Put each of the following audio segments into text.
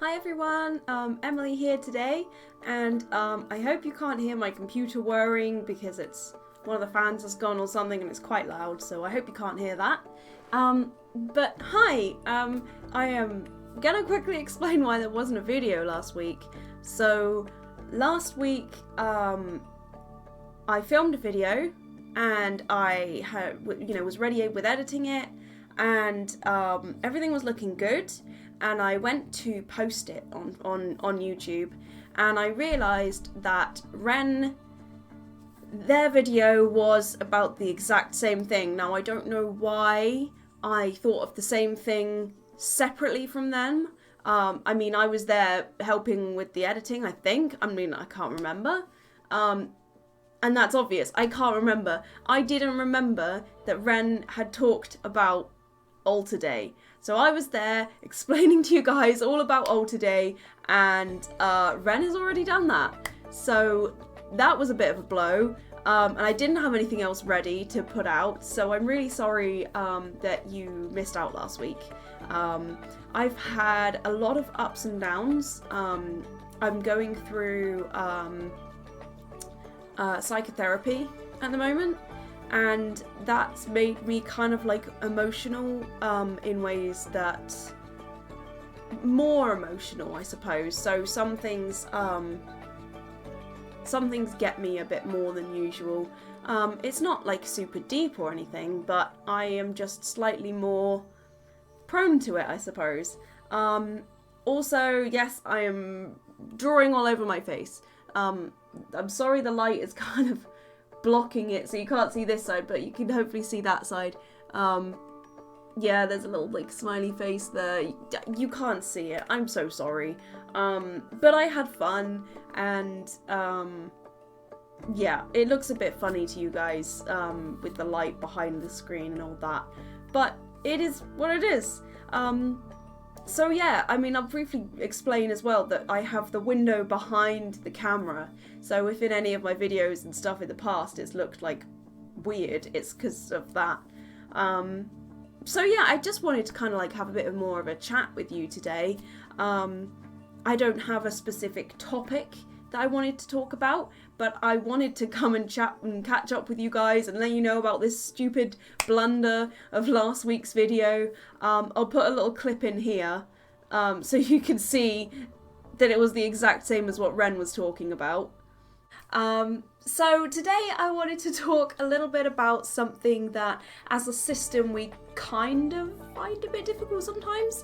Hi everyone, Emily here today, and I hope you can't hear my computer whirring because one of the fans has gone or something and it's quite loud, so I hope you can't hear that. But hi, I am gonna quickly explain why there wasn't a video last week. So last week, I filmed a video and I was ready with editing it, and everything was looking good. And I went to post it on YouTube, and I realised that their video was about the exact same thing. Now, I don't know why I thought of the same thing separately from them. I mean, I was there helping with the editing, I think. I mean, I can't remember. And that's obvious. I can't remember. I didn't remember that Ren had talked about Alter Day. So I was there explaining to you guys all about Alter Day, and Ren has already done that. So that was a bit of a blow, and I didn't have anything else ready to put out, so I'm really sorry that you missed out last week. I've had a lot of ups and downs. I'm going through psychotherapy at the moment, and that's made me kind of like emotional in ways that more emotional, I suppose. So some things get me a bit more than usual. It's not like super deep or anything, but I am just slightly more prone to it, I suppose. Also, yes, I am drawing all over my face. I'm sorry the light is kind of blocking it, so you can't see this side, but you can hopefully see that side. Yeah, there's a little like smiley face there. You can't see it. I'm so sorry. But I had fun, and yeah, it looks a bit funny to you guys with the light behind the screen and all that. But it is what it is. So yeah, I mean, I'll briefly explain as well that I have the window behind the camera. So if in any of my videos and stuff in the past it's looked like weird, it's because of that. So yeah, I just wanted to kind of like have a bit more of a chat with you today. I don't have a specific topic that I wanted to talk about, but I wanted to come and chat and catch up with you guys and let you know about this stupid blunder of last week's video. I'll put a little clip in here so you can see that it was the exact same as what Ren was talking about. So today I wanted to talk a little bit about something that as a system we kind of find a bit difficult sometimes.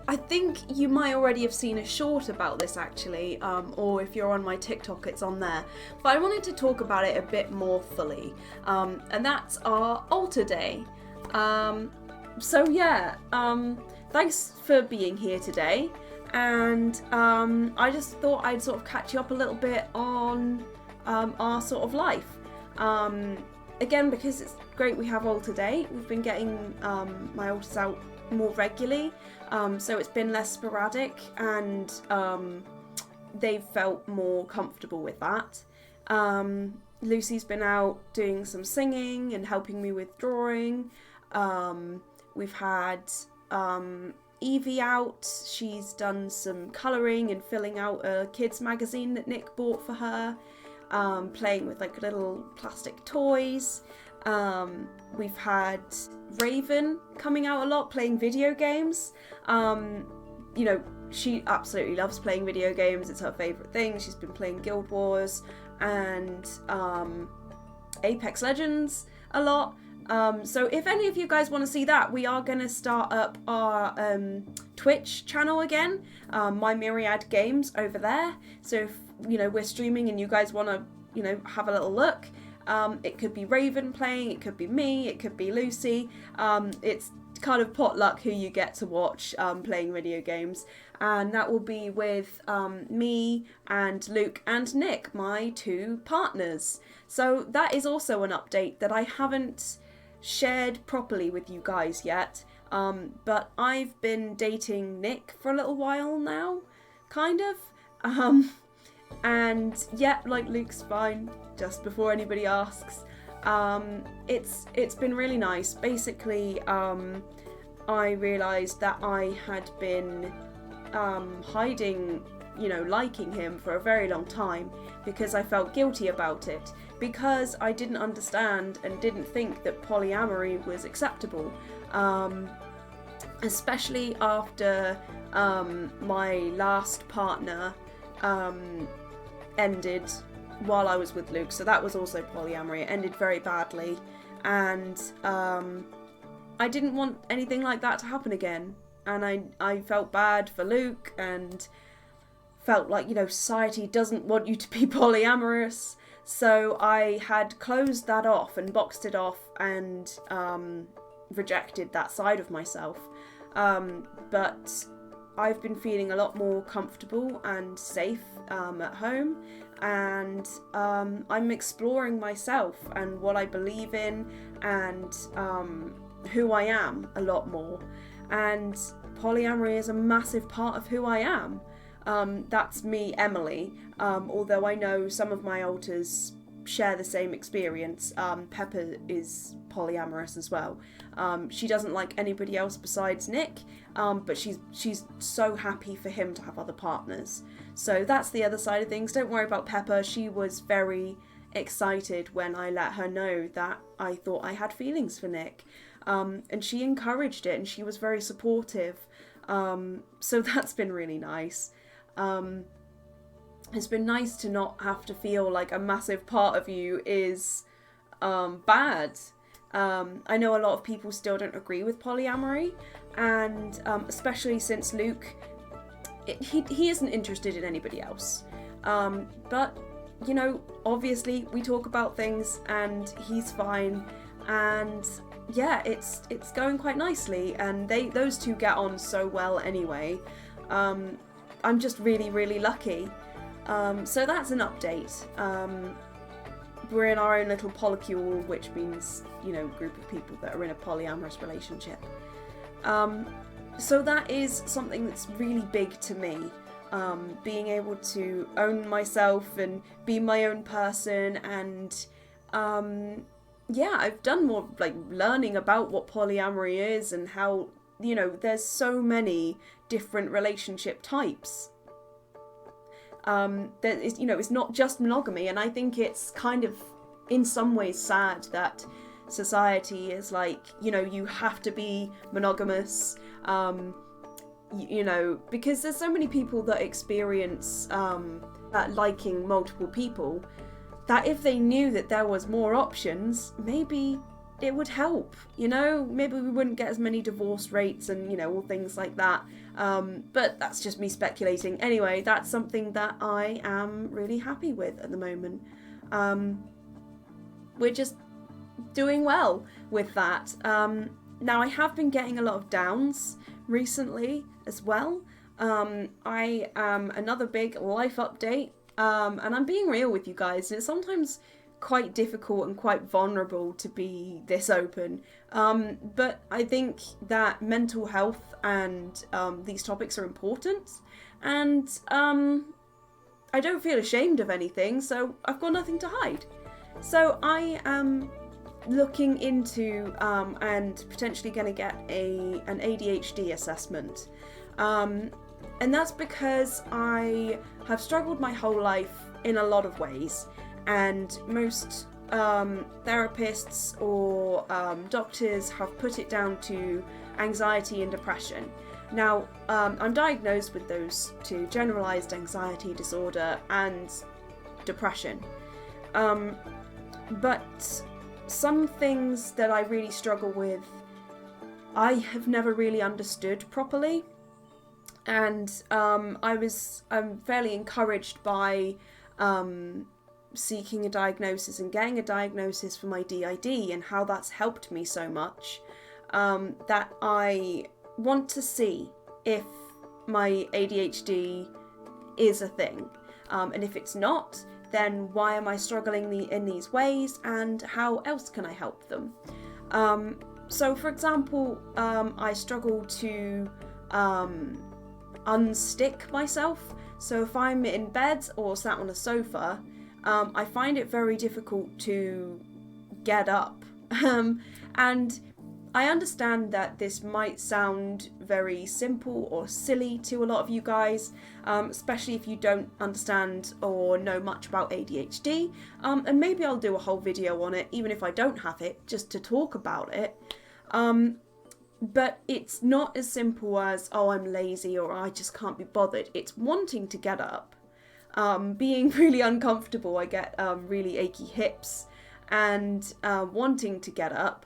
I think you might already have seen a short about this actually, or if you're on my TikTok it's on there, but I wanted to talk about it a bit more fully, and that's our Alter Day. So yeah, thanks for being here today, and I just thought I'd sort of catch you up a little bit on our sort of life. Again, because it's great we have Alter Day, we've been getting my alters out more regularly, so it's been less sporadic, and they've felt more comfortable with that. Lucy's been out doing some singing and helping me with drawing. We've had Evie out. She's done some colouring and filling out a kids magazine that Nick bought for her, playing with like little plastic toys. We've had Raven coming out a lot, playing video games. You know, she absolutely loves playing video games. It's her favourite thing. She's been playing Guild Wars and Apex Legends a lot. So if any of you guys want to see that, we are going to start up our Twitch channel again, My Myriad Games over there. So if, you know, we're streaming and you guys want to, you know, have a little look, it could be Raven playing, it could be me, it could be Lucy. It's kind of potluck who you get to watch playing video games, and that will be with me and Luke and Nick, my two partners. So that is also an update that I haven't shared properly with you guys yet, but I've been dating Nick for a little while now, kind of, and yeah, like Luke's fine, just before anybody asks. It's been really nice. Basically, I realised that I had been hiding, liking him for a very long time because I felt guilty about it, because I didn't understand and didn't think that polyamory was acceptable, especially after my last partner ended while I was with Luke. So that was also polyamory. It ended very badly, and I didn't want anything like that to happen again. And I felt bad for Luke, and felt like, society doesn't want you to be polyamorous. So I had closed that off and boxed it off, and rejected that side of myself. But I've been feeling a lot more comfortable and safe at home, and I'm exploring myself and what I believe in, and who I am a lot more. And polyamory is a massive part of who I am. That's me, Emily, although I know some of my alters share the same experience. Pepper is polyamorous as well. She doesn't like anybody else besides Nick, but she's so happy for him to have other partners. So that's the other side of things. Don't worry about Pepper. She was very excited when I let her know that I thought I had feelings for Nick, and she encouraged it, and she was very supportive. So that's been really nice. It's been nice to not have to feel like a massive part of you is bad. I know a lot of people still don't agree with polyamory, and especially since Luke, he isn't interested in anybody else. But, obviously we talk about things and he's fine, and yeah, it's going quite nicely, and those two get on so well anyway. I'm just really, really lucky. So that's an update. We're in our own little polycule, which means, group of people that are in a polyamorous relationship. So that is something that's really big to me. Being able to own myself and be my own person, and I've done more like learning about what polyamory is and how, there's so many different relationship types. That is, it's not just monogamy, and I think it's kind of in some ways sad that society is like, you have to be monogamous, because there's so many people that experience that liking multiple people, that if they knew that there was more options, maybe it would help, maybe we wouldn't get as many divorce rates and, all things like that. But that's just me speculating. Anyway, that's something that I am really happy with at the moment. We're just doing well with that. Now, I have been getting a lot of downs recently as well. I am another big life update, and I'm being real with you guys. It's sometimes quite difficult and quite vulnerable to be this open, but I think that mental health and these topics are important, and I don't feel ashamed of anything, so I've got nothing to hide. So I am looking into and potentially going to get an ADHD assessment, and that's because I have struggled my whole life in a lot of ways. And most therapists or doctors have put it down to anxiety and depression. Now, I'm diagnosed with those two, generalised anxiety disorder and depression. But some things that I really struggle with, I have never really understood properly. And I'm fairly encouraged by seeking a diagnosis and getting a diagnosis for my DID, and how that's helped me so much, that I want to see if my ADHD is a thing, and if it's not, then why am I struggling in these ways, and how else can I help them? So for example, I struggle to unstick myself. So if I'm in bed or sat on a sofa, I find it very difficult to get up. And I understand that this might sound very simple or silly to a lot of you guys, especially if you don't understand or know much about ADHD, and maybe I'll do a whole video on it, even if I don't have it, just to talk about it. But it's not as simple as, oh, I'm lazy or I just can't be bothered. It's wanting to get up, being really uncomfortable. I get really achy hips and wanting to get up.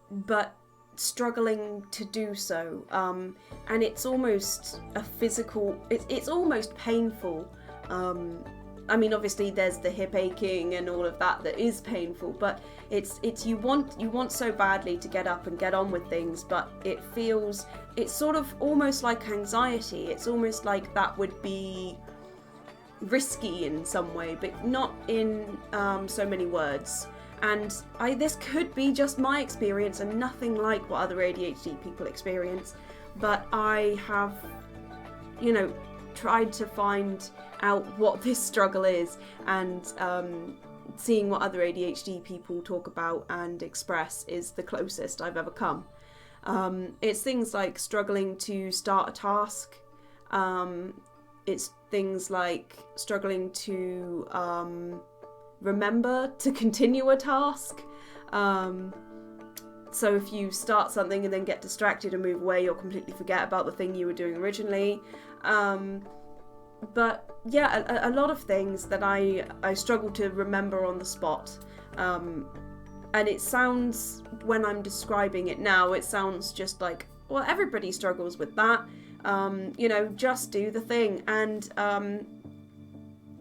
But struggling to do so, and it's almost a physical, it's almost painful. I mean, obviously there's the hip aching and all of that is painful, but it's you want so badly to get up and get on with things, but it's sort of almost like anxiety. It's almost like that would be risky in some way, but not in so many words. And this could be just my experience and nothing like what other ADHD people experience, but I have, tried to find out what this struggle is, and seeing what other ADHD people talk about and express is the closest I've ever come. It's things like struggling to start a task. It's things like struggling to remember to continue a task. So if you start something and then get distracted and move away, you'll completely forget about the thing you were doing originally. But yeah, a lot of things that I struggle to remember on the spot. And it sounds, when I'm describing it now, it sounds just like, well, everybody struggles with that. Just do the thing. And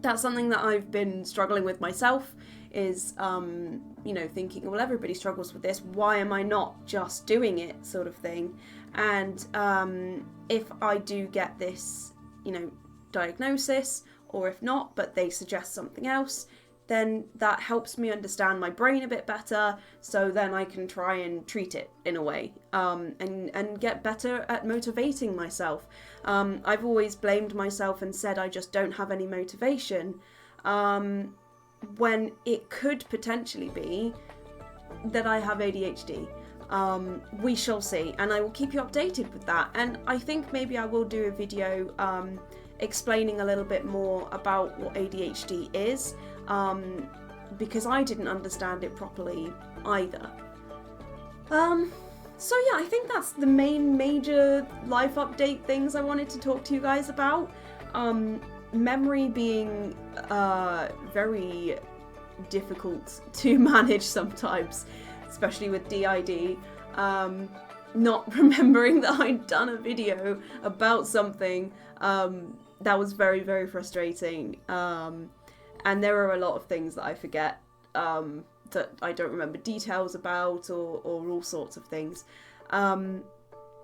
that's something that I've been struggling with myself, is, thinking, well, everybody struggles with this, why am I not just doing it, sort of thing. And if I do get this, diagnosis, or if not, but they suggest something else, then that helps me understand my brain a bit better, so then I can try and treat it in a way, and get better at motivating myself. I've always blamed myself and said I just don't have any motivation, when it could potentially be that I have ADHD. We shall see, and I will keep you updated with that. And I think maybe I will do a video explaining a little bit more about what ADHD is, because I didn't understand it properly either. So yeah, I think that's the main major life update things I wanted to talk to you guys about. Memory being very difficult to manage sometimes, especially with DID. Not remembering that I'd done a video about something, that was very, very frustrating. And there are a lot of things that I forget, that I don't remember details about, or all sorts of things.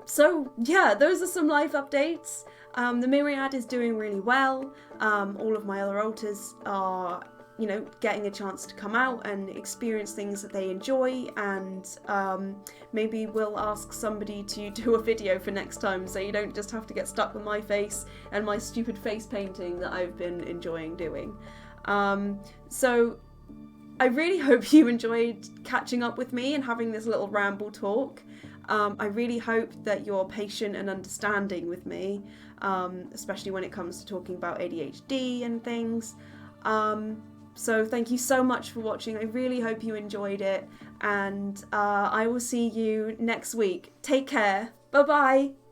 So yeah, those are some life updates. The Myriad is doing really well. All of my other alters are, getting a chance to come out and experience things that they enjoy, and maybe we'll ask somebody to do a video for next time, so you don't just have to get stuck with my face and my stupid face painting that I've been enjoying doing. So I really hope you enjoyed catching up with me and having this little ramble talk. I really hope that you're patient and understanding with me, especially when it comes to talking about ADHD and things. So thank you so much for watching. I really hope you enjoyed it, and I will see you next week. Take care. Bye bye.